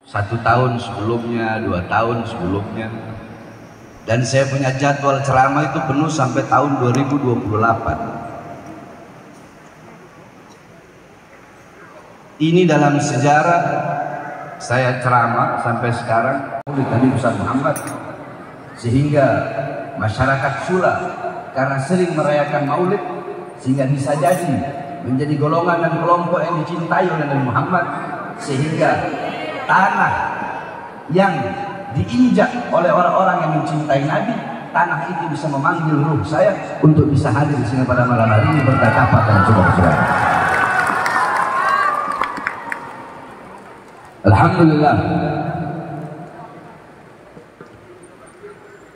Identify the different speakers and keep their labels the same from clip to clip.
Speaker 1: 1 tahun sebelumnya, 2 tahun sebelumnya, dan saya punya jadwal ceramah itu penuh sampai tahun 2028. Ini dalam sejarah saya ceramah sampai sekarang oleh Nabi Besar Muhammad, sehingga masyarakat Sula karena sering merayakan Maulid sehingga bisa jadi menjadi golongan dan kelompok yang dicintai oleh Nabi Muhammad, sehingga tanah yang diinjak oleh orang-orang yang mencintai Nabi, tanah itu bisa memanggil ruh saya untuk bisa hadir di sini pada malam hari ini bertatap dan saudara-saudara. Alhamdulillah.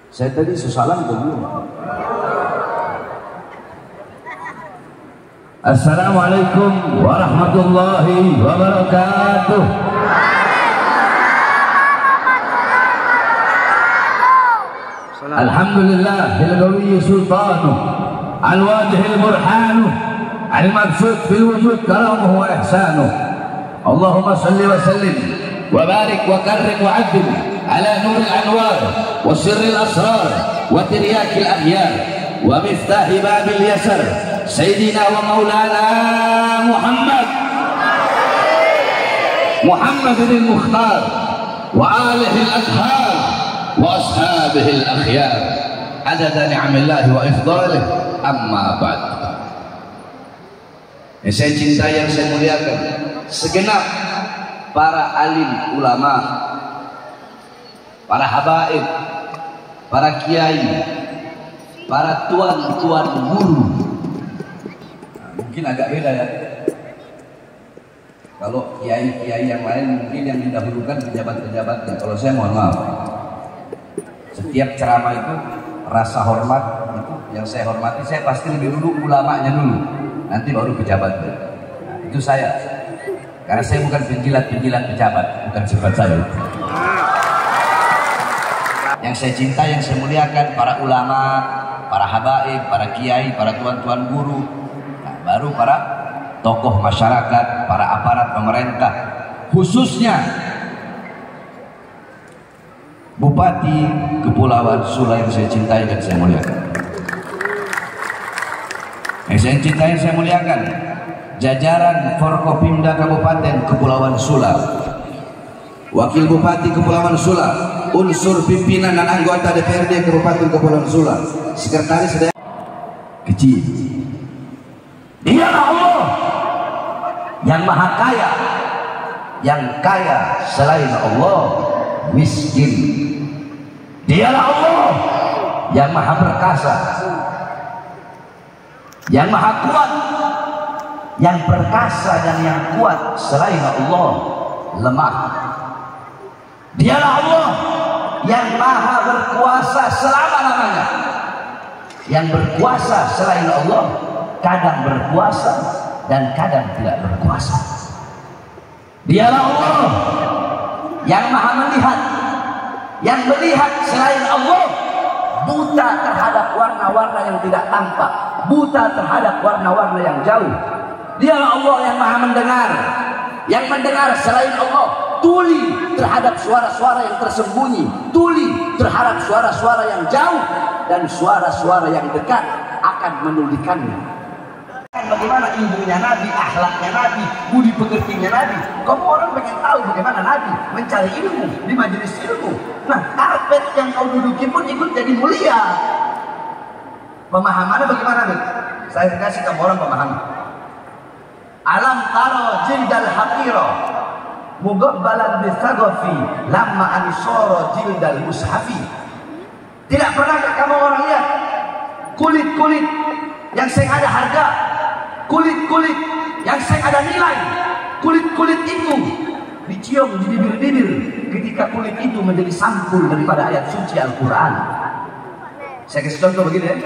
Speaker 1: Saya tadi sesalam belum. Assalamualaikum warahmatullahi wabarakatuh. Alhamdulillah bil qawi sultanu al wajhil burhanu al mabsut fil wujud karamuhu wa ihsanuhu. Allahumma salli wa sallim wa barik wa karrim wa addim ala nuril anwar wa sirril asrar wa tiryakil ahyar wa miftahi babil yasar sayyidina wa maulana Muhammadin al-Mukhtar wa alihi al-athhar wa ashabihi al-akhyar adada ni'amillahi wa ifdalih, amma ba'd. Yang saya cintai, yang saya muliakan, segenap para alim ulama, para habaib, para kiai, para tuan-tuan guru. Nah, mungkin agak beda ya. Kalau kiai-kiai yang lain mungkin yang didahulukan pejabat-pejabatnya. Kalau saya mohon maaf, setiap ceramah itu rasa hormat itu yang saya hormati, saya pasti lebih dulu ulamanya dulu, nanti baru pejabatnya. Nah, itu saya. Karena saya bukan penjilat-penjilat pejabat, bukan sifat saya. Yang saya cinta, yang saya muliakan, para ulama, para habaib, para kiai, para tuan-tuan guru, nah, baru para tokoh masyarakat, para aparat pemerintah, khususnya Bupati Kepulauan Sula yang saya cintai dan saya muliakan. Yang saya cintai, yang saya muliakan, jajaran Forkopimda Kabupaten Kepulauan Sula, Wakil Bupati Kepulauan Sula, unsur pimpinan dan anggota DPRD Kabupaten Kepulauan Sula, Sekretaris kecil. Dialah Allah yang maha kaya, yang kaya selain Allah miskin. Dialah Allah yang maha perkasa, yang maha kuat, yang perkasa dan yang kuat selain Allah lemah. Dialah Allah yang maha berkuasa selama-lamanya, yang berkuasa selain Allah kadang berkuasa dan kadang tidak berkuasa. Dialah Allah yang maha melihat, yang melihat selain Allah buta terhadap warna-warna yang tidak tampak, buta terhadap warna-warna yang jauh. Dialah Allah yang maha mendengar, yang mendengar selain Allah tuli terhadap suara-suara yang tersembunyi, tuli terhadap suara-suara yang jauh, dan suara-suara yang dekat akan menulikannya. Bagaimana ilmunya Nabi, akhlaknya Nabi, budi pekertinya Nabi. Kamu orang pengen tahu bagaimana Nabi mencari ilmu di majelis ilmu. Nah, karpet yang kau duduki pun ikut jadi mulia. Pemahamannya bagaimana, Nek? Saya kasih kamu orang pemahaman. Alam taro jildal haqiro mugabbalan bisagafi lamma ansoro jildal mushafi. Tidak pernah kamu orang lihat kulit-kulit yang seng ada harga, kulit-kulit yang seng ada nilai, kulit-kulit itu dicium di bibir-bibir ketika kulit itu menjadi sampul daripada ayat suci Al-Quran. Saya kasih contoh begini ya.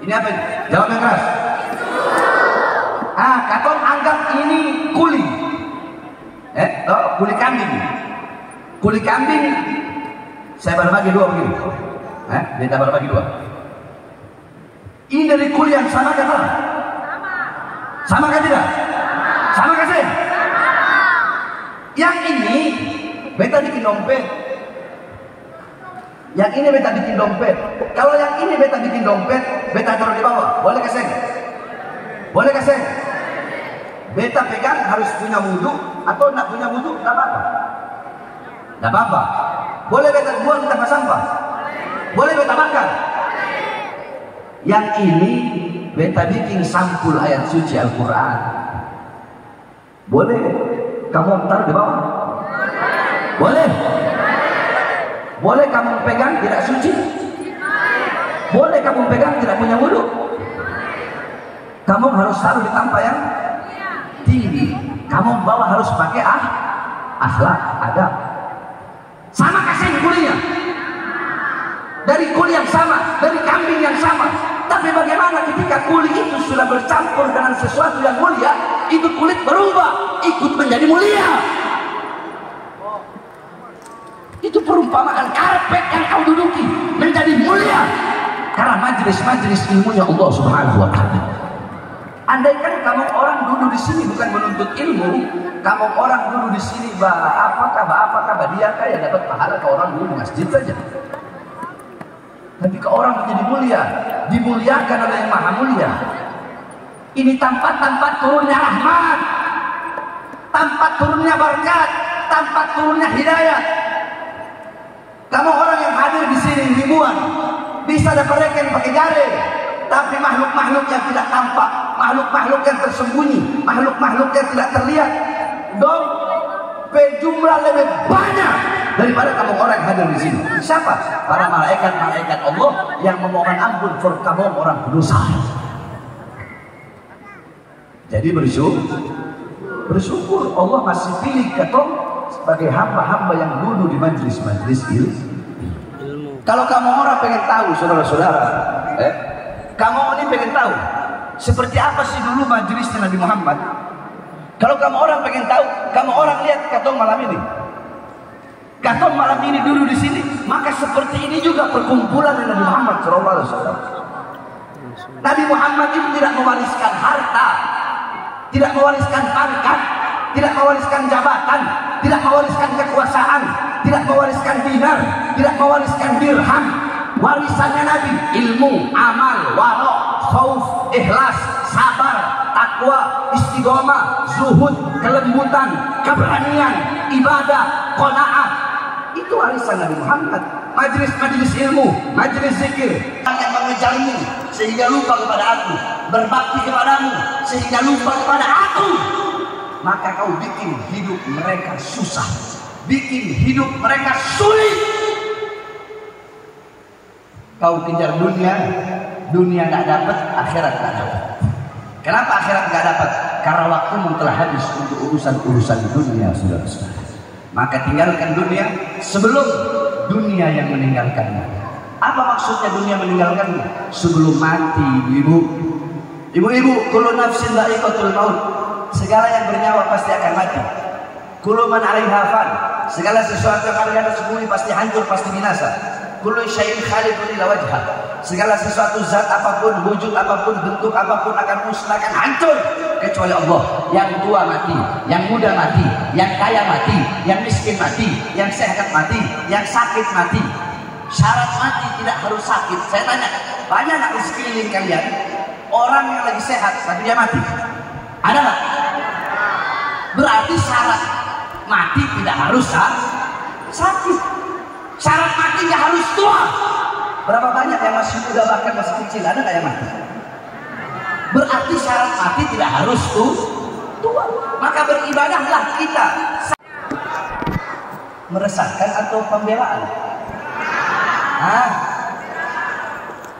Speaker 1: Ini apa ini? Jawab yang keras. Katong anggap ini kulit. Kulit kambing. Kulit kambing saya berbagi dua begini. Kita berbagi dua. Ini dari kulit yang sama kan? Sama kan tidak? Sama kan? Yang ini beta bikin dompet. Yang ini beta bikin dompet. Kalau yang ini beta bikin dompet, beta taruh di bawah. Boleh kasih? Boleh kasih? Beta pegang harus punya wudhu atau nak punya wudhu? Tidak apa-apa. Tidak apa-apa. Boleh beta buang di tempat sampah? Boleh beta bakar? Yang ini beta bikin sampul ayat suci Al-Quran. Boleh kamu taruh di bawah? Boleh? Boleh kamu pegang tidak suci? Boleh kamu pegang tidak punya wudhu? Kamu harus taruh di tempat yang tinggi. Kamu bawa harus pakai akhlak, adab. Sama kasih kuliah. Dari kuliah yang sama, dari kambing yang sama. Tapi bagaimana ketika kulit itu sudah bercampur dengan sesuatu yang mulia, itu kulit berubah, ikut menjadi mulia. Itu perumpamaan karpet yang kau duduki menjadi mulia karena majelis-majelis ilmunya Allah Subhanahu wa taala. Andaikan kamu orang duduk di sini bukan menuntut ilmu, kamu orang duduk di sini apakah dia kayak dapat pahala ke orang duduk di masjid saja. Tapi ke orang menjadi mulia, dimuliakan oleh yang maha mulia. Ini tempat-tempat turunnya rahmat, tempat turunnya berkat, tempat turunnya hidayah. Kamu orang yang hadir di sini ribuan, bisa dapatkan pakai jari, tapi makhluk-makhluk yang tidak tampak, makhluk-makhluk yang tersembunyi, makhluk-makhluk yang tidak terlihat, dong berjumlah lebih banyak daripada kamu orang yang hadir di sini. Siapa? Para malaikat-malaikat Allah yang memohon ampun for kamu orang berdosa. Jadi bersyukur Allah masih pilih ketong sebagai hamba-hamba yang duduk di majlis-majlis ilmu. Kalau kamu orang pengen tahu, saudara-saudara, kamu ini pengen tahu seperti apa sih dulu majlisnya Nabi Muhammad. Kalau kamu orang pengen tahu, kamu orang lihat katong malam ini. Katong malam ini duduk di sini, maka seperti ini juga perkumpulan Nabi Muhammad SAW. Nabi Muhammad itu tidak mewariskan harta, tidak mewariskan pangkat, tidak mewariskan jabatan, tidak mewariskan kekuasaan, tidak mewariskan dinar, tidak mewariskan dirham. Warisannya Nabi ilmu, amal, wara, khauf, ikhlas, sabar, takwa, istiqomah, zuhud, kelembutan, keberanian, ibadah, qanaah. Itu warisan Nabi Muhammad. Majlis-majlis ilmu, majlis zikir, yang mengejarmu sehingga lupa kepada aku, berbakti kepadamu sehingga lupa kepada aku. Maka kau bikin hidup mereka susah, bikin hidup mereka sulit. Kau kejar dunia, dunia tidak dapat, akhirat tidak dapat. Kenapa akhirat tidak dapat? Karena waktumu telah habis untuk urusan-urusan dunia, saudara-saudara. Maka tinggalkan dunia sebelum dunia yang meninggalkanmu. Apa maksudnya dunia meninggalkanmu? Sebelum mati, ibu-ibu. Ibu-ibu, kullu nafsin dha'iqatul maut. Segala yang bernyawa pasti akan mati. Kullu man 'alaiha fan. Segala sesuatu yang ada di atas bumi pasti hancur, pasti binasa. Kullu syai'in khaliqun illa wajhah. Segala sesuatu zat apapun, wujud apapun, bentuk apapun akan musnah, akan hancur kecuali Allah. Yang tua mati, yang muda mati, yang kaya mati, yang miskin mati, yang sehat mati, yang sakit mati. Syarat mati tidak harus sakit. Saya tanya, banyak nggak di sekeliling kalian orang yang lagi sehat tapi dia mati? Ada nggak? Berarti syarat mati tidak harus sakit. Syarat mati nggak harus tua. Berapa banyak yang masih muda bahkan masih kecil, ada nggak yang mati? Berarti syarat mati tidak harus tua. Maka beribadahlah kita. Meresahkan atau pembelaan? Hah?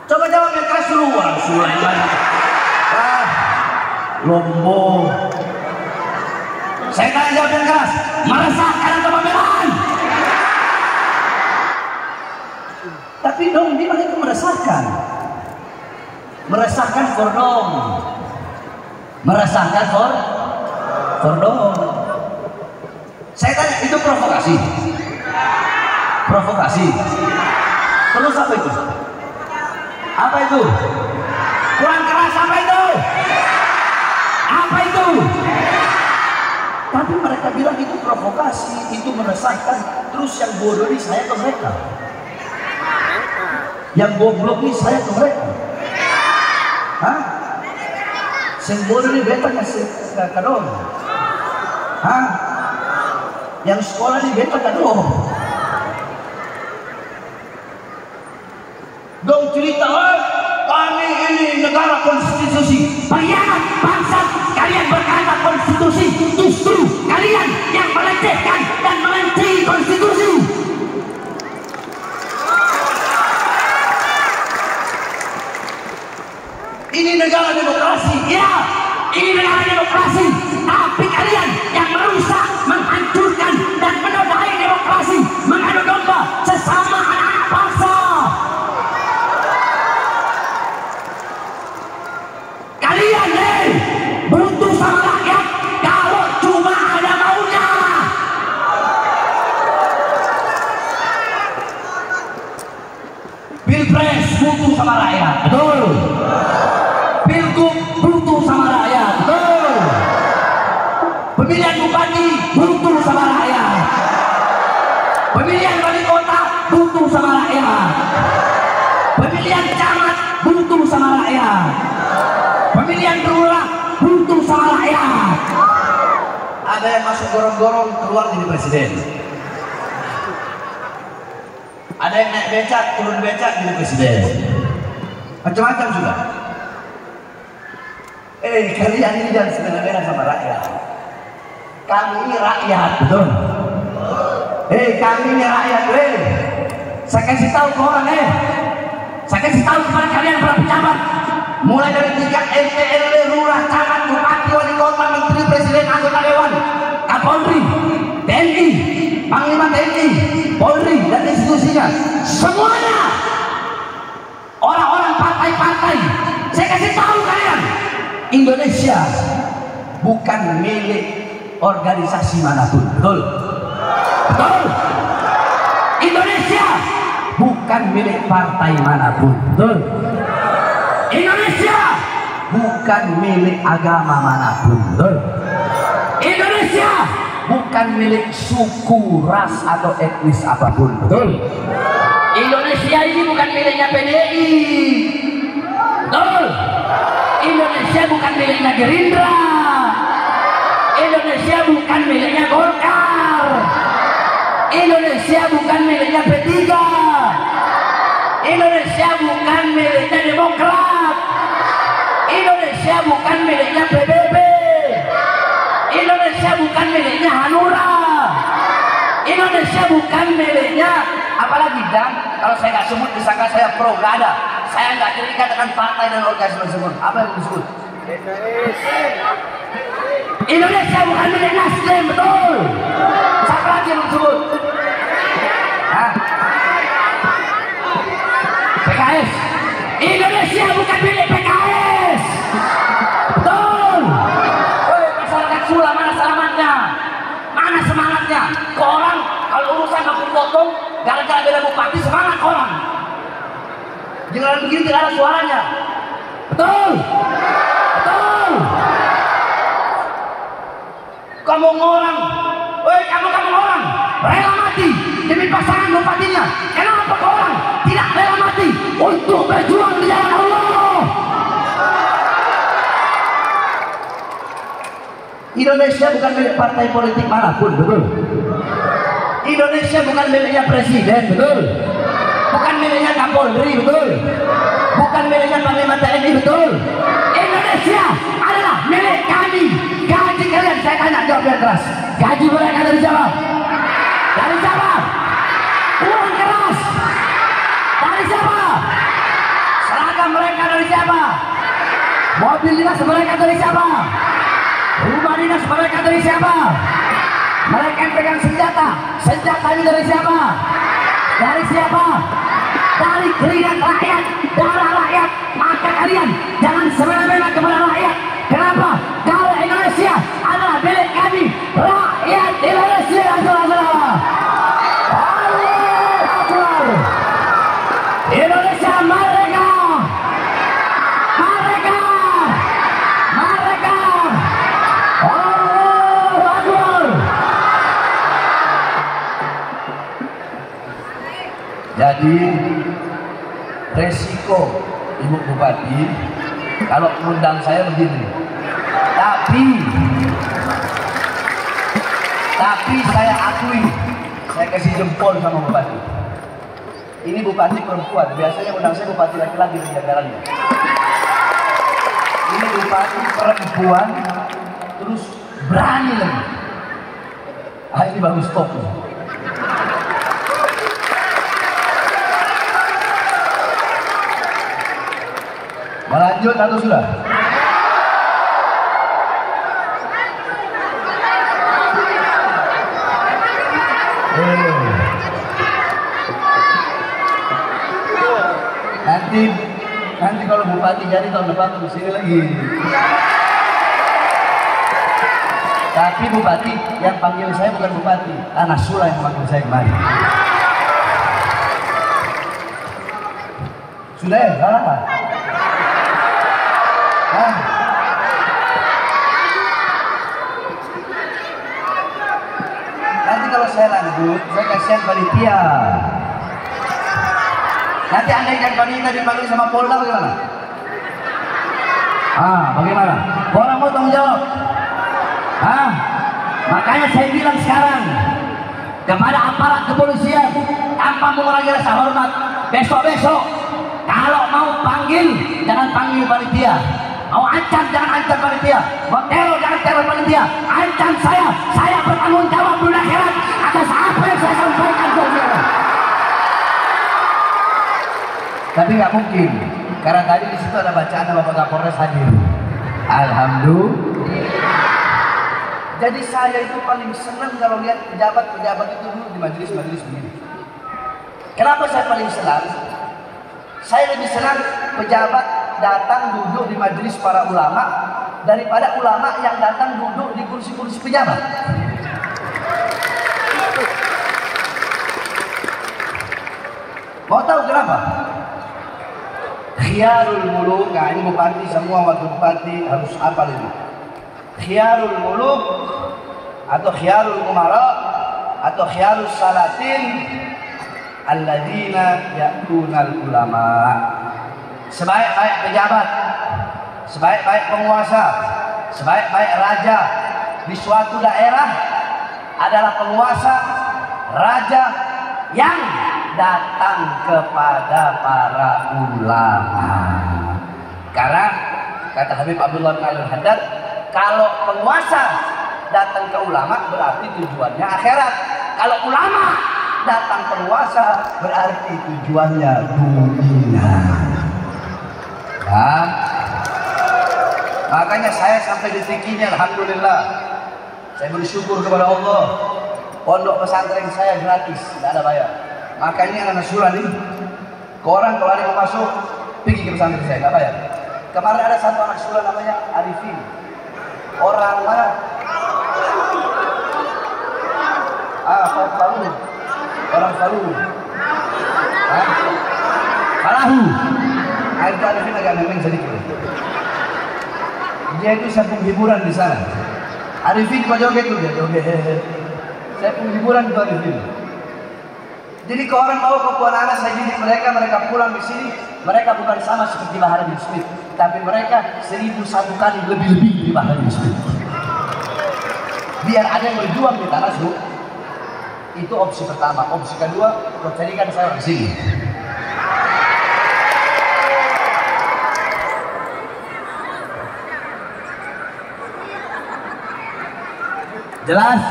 Speaker 1: Coba jawab yang keras dulu. Lombok. Saya tanya jawab yang keras. Meresahkan atau pembelaan? Tapi dong bilang itu meresahkan. Meresahkan for dong. Meresahkan for dong. Saya tanya, itu provokasi? Provokasi. Terus apa itu? Apa itu? Kurang keras apa itu? Apa itu? Tapi mereka bilang itu provokasi, itu meresahkan. Terus yang bodoh ini saya ke mereka, yang goblok ini saya ke mereka. Hah? Yang bodoh ini beta kasih ke dong. Hah? Yang sekolah ini beta ke dong. Dong cerita, kami ini negara konstitusi.
Speaker 2: Pengkhianat bangsa, kalian berkata konstitusi, justru kalian yang melecehkan dan melentingi konstitusi.
Speaker 1: Ini negara demokrasi.
Speaker 2: Ya, ini negara demokrasi, tapi kalian yang merusak, menghancurkan dan menodai demokrasi, mengadu domba sesama anak-anak bangsa. Kalian butuh sama rakyat kalau cuma ada maunya.
Speaker 1: Pilpres butuh sama rakyat, betul. Pilgub butuh sama rakyat, betul. Pemilihan bupati butuh sama rakyat. Pemilihan wali kota butuh sama rakyat. Pemilihan camat butuh sama rakyat. Pemilihan lurah butuh sama rakyat. Ada yang masuk gorong-gorong keluar jadi presiden. Ada yang naik becak, turun becak jadi presiden. Macam-macam sudah. Kalian ini jangan semena-mena sama rakyat. Kami ini rakyat, betul. Kami ini rakyat, Saya kasih tahu ke orang, Saya kasih tahu kepada kalian para pejabat, mulai dari tingkat RT, RW, lurah, camat, bupati, wali kota, menteri, presiden, anggota dewan, Kapolri, TNI, Panglima TNI, Polri dan institusinya, semuanya orang-orang partai-partai. Saya kasih tahu kalian, Indonesia bukan milik organisasi manapun, betul? Betul. Indonesia bukan milik partai manapun, betul? Indonesia bukan milik agama manapun, betul? Indonesia bukan milik suku, ras atau etnis apapun, betul? Indonesia ini bukan miliknya PDI, betul? Indonesia bukan miliknya Gerindra. Indonesia bukan miliknya Golkar. Indonesia bukan miliknya P3. Indonesia bukan miliknya Demokrat. Indonesia bukan miliknya PBB. Indonesia bukan miliknya Hanura. Indonesia bukan miliknya apalagi, dan kalau saya nggak sebut disangka saya pro, nggak ada. Saya nggak terikat dengan partai dan organisasi tersebut. Apa yang disebut? Indonesia bukan milik Nasdem, betul. Siapa lagi yang disebut? PKS. Indonesia bukan milik PKS, betul. Masyarakat Sula, mana selamatnya? Mana semangatnya? Ke orang kalau urusan aku potong gara-gara beda bupati, semangat orang. Jangan begini, tidak ada suaranya. Betul. Betul. Kamu orang, kamu orang rela mati demi pasangan bupatinya. Kenapa kau orang tidak rela mati untuk berjuang di jalan Allah? Indonesia bukan milik partai politik manapun, betul. Indonesia bukan miliknya presiden, betul. Bukan miliknya Kapolri, betul. Bukan miliknya Panglima TNI, betul. Indonesia adalah milik kami. Gaji kalian, saya tanya, jawab yang keras. Gaji mereka dari siapa? Dari siapa? Uang keras. Dari siapa? Seragam mereka dari siapa? Mobil dinas mereka dari siapa? Rumah dinas mereka dari siapa? Mereka yang pegang senjata. Senjatanya dari siapa? Dari siapa? Dari keringat rakyat, darah rakyat. Maka kalian jangan semena-mena kepada rakyat. Kenapa? Kalau Indonesia adalah milik kami, rakyat Indonesia adalah Allahu Akbar. Indonesia merdeka, merdeka, merdeka. Allahu Akbar. Bupati, resiko Ibu Bupati kalau mengundang saya begini. Tapi saya akui, saya kasih jempol sama Bupati. Ini Bupati perempuan, biasanya undang saya Bupati laki-laki di jajarannya. Ini Bupati perempuan, terus berani lagi. Ah, ini bagus top nih. Lanjut atau sudah? Nanti kalau Bupati jadi tahun depan ke sini lagi. Tapi Bupati yang panggil saya bukan Bupati, Tanah Sula yang memanggil saya kemarin. Sudah ya? Salah Pak? Nanti kalau saya lanjut, saya kasihan panitia. Nanti andaikan panitia dipanggil sama Polda bagaimana? Bagaimana? Polda mau tanggung jawab? Makanya saya bilang sekarang kepada aparat kepolisian tanpa mengurangi rasa hormat, besok-besok kalau mau panggil jangan panggil panitia, mau ancam jangan ancam panitia, mau teror jangan teror panitia, ancam saya bertanggung jawab di akhirat atas apa yang saya sampaikan ke saudara. Tapi nggak mungkin, karena tadi di situ ada bacaan Bapak Kapolres hadir. Alhamdulillah. Jadi saya itu paling senang kalau lihat pejabat-pejabat itu duduk di majelis-majelis begini. Kenapa saya paling senang? Saya lebih senang pejabat datang duduk di majelis para ulama daripada ulama yang datang duduk di kursi-kursi pejabat. Mau tahu kenapa? Khiyarul muluk, nah ini bupati semua wakil bupati harus hafal ini. Khiyarul muluk atau khiyarul umara atau khiyarul salatin alladzina ya'tunal ulama. Sebaik-baik pejabat, sebaik-baik penguasa, sebaik-baik raja di suatu daerah adalah penguasa, raja yang datang kepada para ulama. Karena kata Habib Abdullah bin Al-Haddad, kalau penguasa datang ke ulama berarti tujuannya akhirat. Kalau ulama datang penguasa berarti tujuannya dunia. Dan makanya saya sampai detik ini alhamdulillah saya bersyukur kepada Allah, pondok pesantren saya gratis, tidak ada bayar. Makanya anak surat ini orang kalau ada yang mau masuk pergi ke pesantren saya, tidak bayar. Kemarin ada satu anak surat namanya Arifin, orang mana? Falu, orang Falu. Falahu. Itu Arifin agak memang sedikit. Dia itu saya penghiburan di sana. Arifin kok joget tuh dia joget. Saya penghiburan itu Arifin. Jadi kalau orang mau ke Puan Anas saya didik mereka pulang di sini, mereka bukan sama seperti Bahar bin Smith, tapi mereka 1001 kali lebih di Bahar bin Smith. Biar ada yang berjuang di tanah suci. Itu opsi pertama. Opsi kedua, kau carikan saya di sini. Jelas?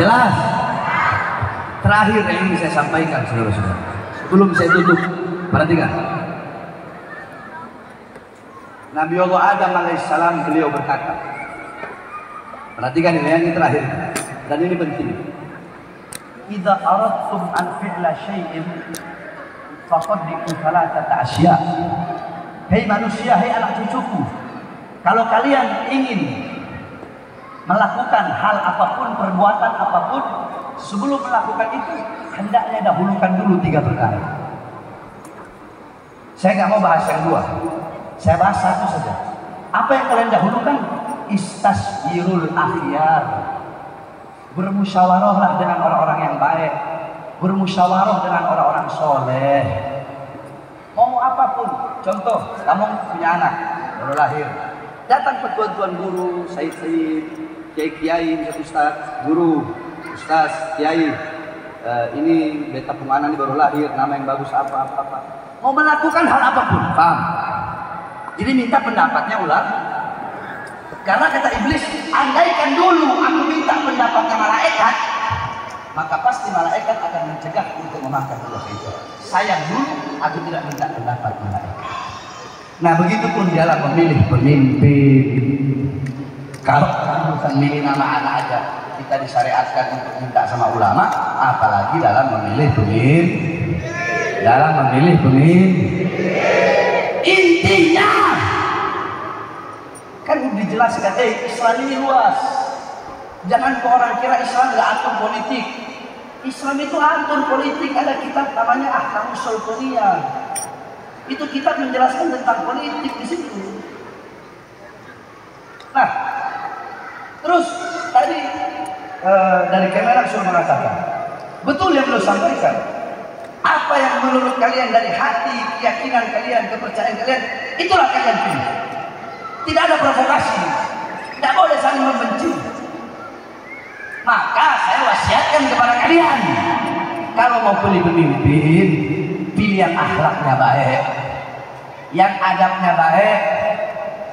Speaker 1: Jelas? Terakhir yang ingin saya sampaikan, saudara-saudara. Sebelum saya tutup, perhatikan. Nabi Allah Adam alaihissalam beliau berkata, perhatikan ini yang terakhir, dan ini penting. Idza aradtum an fi'la syai'in faqaddimu thalathata asya. Hei manusia, hei anak cucuku, kalau kalian ingin melakukan hal apapun, perbuatan apapun, sebelum melakukan itu hendaknya dahulukan dulu 3 perkara. Saya nggak mau bahas yang 2, saya bahas 1 saja. Apa yang kalian dahulukan? Istasyrul akhyar, bermusyawarahlah dengan orang-orang yang baik. bermusyawarah dengan orang-orang soleh. Mau apapun, contoh, kamu punya anak baru lahir, datang ke tuan-tuan guru, sayyid-sayyid, kiai-kiai, ustaz, guru, ustaz, kiai, ini beta punya anak ini baru lahir, nama yang bagus apa. Mau melakukan hal apapun, paham? Jadi minta pendapatnya ulama. Karena kata iblis, andaikan dulu aku minta pendapatnya malaikat, maka pasti malaikat akan mencegah untuk memakan buah itu. Sayang dulu aku tidak minta pendapat malaikat. Nah begitupun dalam memilih pemimpin. Kalau urusan milih nama anak aja kita disyariatkan untuk minta sama ulama, apalagi dalam memilih pemimpin. Dalam memilih pemimpin. Intinya kan dijelaskan, Islam ini luas. Jangan orang kira Islam nggak atur politik. Islam itu atur politik. Ada kitab namanya Ahkamus Sultaniyah. Itu kitab menjelaskan tentang politik di situ. Nah, terus tadi dari Kemenak sudah mengatakan, betul yang beliau sampaikan. Apa yang menurut kalian dari hati, keyakinan kalian, kepercayaan kalian, itulah kalian pilih. Tidak ada provokasi, tidak boleh saling membenci. Maka saya wasiatkan kepada kalian, kalau mau pilih pemimpin, pilih yang akhlaknya baik, yang adabnya baik,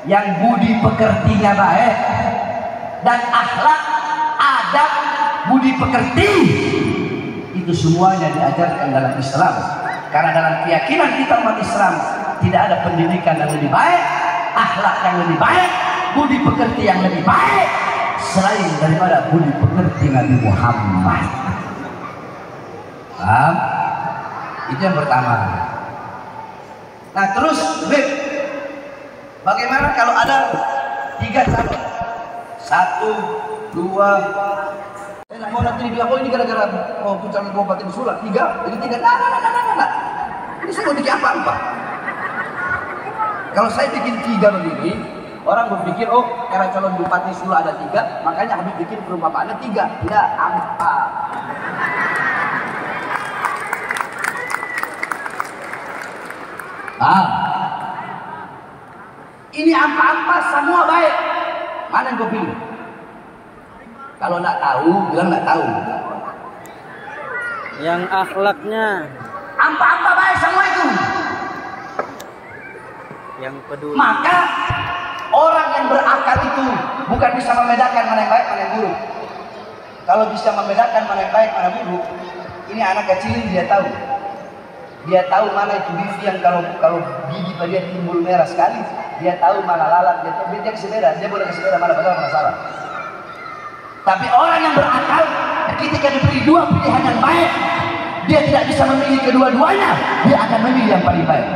Speaker 1: yang budi pekertinya baik. Dan akhlak, adab, budi pekerti itu semuanya diajarkan dalam Islam. Karena dalam keyakinan kita umat Islam tidak ada pendidikan yang lebih baik, akhlak yang lebih baik, budi pekerti yang lebih baik selain daripada budi pekerti Nabi Muhammad. Paham? Itu yang pertama. Nah terus bagaimana kalau ada 3 calon? 1, 2, saya mau nanti dibilang, oh ini gara-gara mau calon kabupaten Sula 3, jadi 3. Nah. Ini saya mau bikin apa? Kalau saya bikin 3 begini, orang berpikir, oh karena calon bupati Sula ada 3, makanya habis bikin perumpamaannya 3. Tidak, 4. Ini apa-apa semua baik. Mana yang kau pilih? Kalau nak tahu, bilang nak tahu.
Speaker 3: Yang akhlaknya.
Speaker 1: Apa-apa baik semua itu.
Speaker 3: Yang peduli.
Speaker 1: Maka orang yang berakal itu bukan bisa membedakan mana yang baik, mana yang buruk. Kalau bisa membedakan mana yang baik, mana yang buruk, ini anak kecil dia tahu. Dia tahu mana itu bivi yang kalau gigi pada dia timbul merah sekali, dia tahu mana lalat, dia kasih merah, dia boleh kasih merah mana benar masalah. Tapi orang yang berakal ketika diberi 2 pilihan yang baik, dia tidak bisa memilih kedua-duanya, dia akan memilih yang paling baik.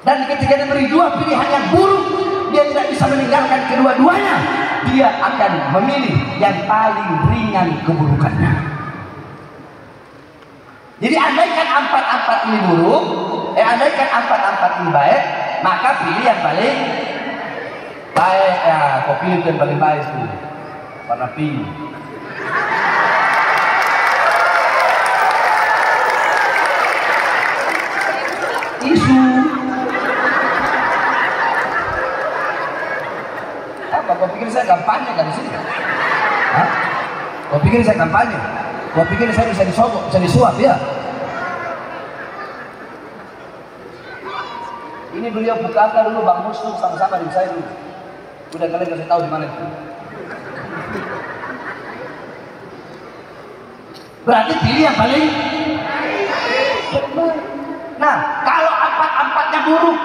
Speaker 1: Dan ketika diberi 2 pilihan yang buruk, dia tidak bisa meninggalkan kedua-duanya, dia akan memilih yang paling ringan keburukannya. Jadi andaikan 4 ini buruk, andaikan 4 ini baik, maka pilih yang paling baik. Ya, kau pilih yang paling baik itu. Warna pink. Isu. Apa kau pikir saya kampanye kan di sini? Hah? Kau pikir saya kampanye? Kau pikir saya bisa disogok, bisa disuap ya? Ini beliau bukakan dulu Bang Muslim sama-sama dengan saya dulu. Udah kalian kasih tahu di mana itu. Berarti pilih yang paling. Nah, kalau 4-4-nya buruk,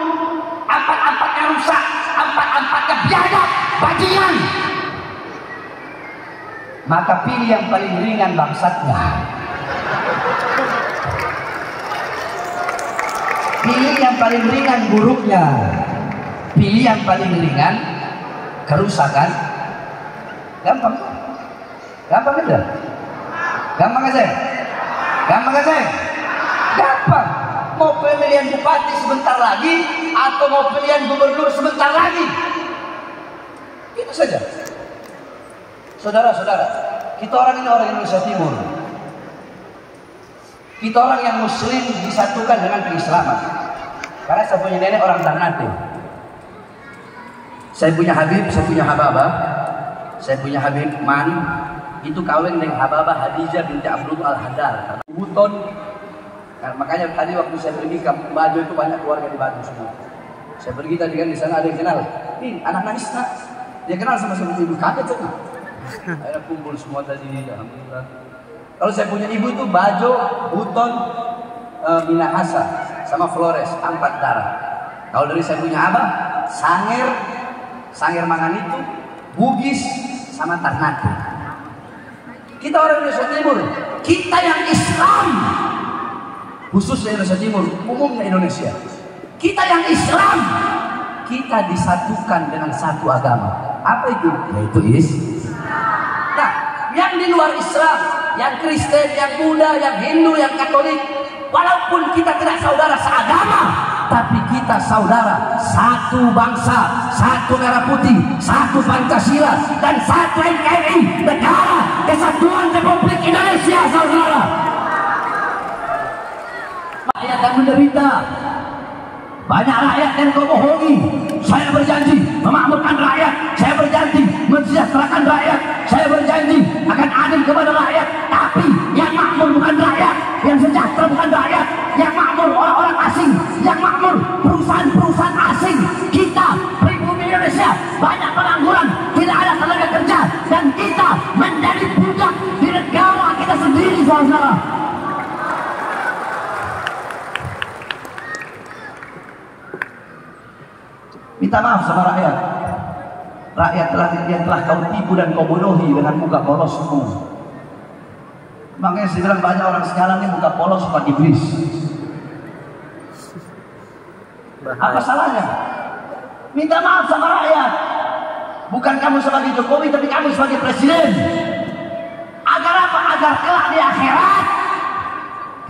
Speaker 1: 4-4-nya rusak, 4-4-nya biadab, bajingan, maka pilih yang paling ringan bangsatnya. Pilih yang paling ringan buruknya. Pilih yang paling ringan kerusakan. Gampang. Gampang aja. Gampang aja. Gampang aja. Gampang. Mau pemilihan bupati sebentar lagi atau mau pemilihan gubernur sebentar lagi. Itu saja. Saudara-saudara, kita orang ini orang Indonesia Timur. Kita orang yang muslim disatukan dengan keislaman. Karena saya punya nenek orang Ternate. Saya punya Habib, saya punya Hababah. Saya punya Habib Man, itu kawin dengan Hababah Hadijah binti Abdul Al-Hadar. Buton. Nah, makanya tadi waktu saya pergi ke Bajo itu banyak keluarga di Bajo semua. Saya pergi tadi kan di sana ada yang kenal. Nih anak nangis nak. Dia kenal sama ibu, kaget tuh. Akhirnya kumpul semua tadi, alhamdulillah. Kalau saya punya ibu itu Bajo, Buton, Minahasa, sama Flores, 4 darah. Kalau dari saya punya abah, Sanger Mangan itu, Bugis, sama Ternate. Kita orang Indonesia Timur, kita yang Islam, khususnya Indonesia Timur, umumnya Indonesia. Kita yang Islam, kita disatukan dengan satu agama. Apa itu? Yaitu Islam. Nah, yang di luar Islam, yang Kristen, yang Buddha, yang Hindu, yang Katolik, walaupun kita tidak saudara seagama, tapi kita saudara, satu bangsa, satu merah putih, satu Pancasila, dan satu NKRI, Negara Kesatuan Republik Indonesia, saudara. Rakyat yang menderita, banyak rakyat yang kau bohongi. Saya berjanji memakmurkan rakyat, saya berjanji mensejahterakan rakyat, saya berjanji akan adil kepada rakyat. Tapi yang makmur bukan rakyat, yang sejahtera bukan rakyat, yang makmur orang-orang asing, yang makmur perusahaan-perusahaan asing. Kita pribumi Indonesia banyak pengangguran, tidak ada tenaga kerja, dan kita menjadi budak di negara kita sendiri, saudara. Minta maaf sama rakyat. Rakyat yang telah kau tipu dan kau bodohi dengan muka polosmu. Makanya saya bilang banyak orang sekarang ini muka polos Pak Iblis. Apa salahnya? Minta maaf sama rakyat. Bukan kamu sebagai Jokowi, tapi kamu sebagai presiden. Agar apa? Agar kelak di akhirat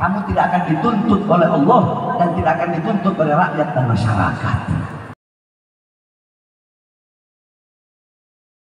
Speaker 1: kamu tidak akan dituntut oleh Allah dan tidak akan dituntut oleh rakyat dan masyarakat.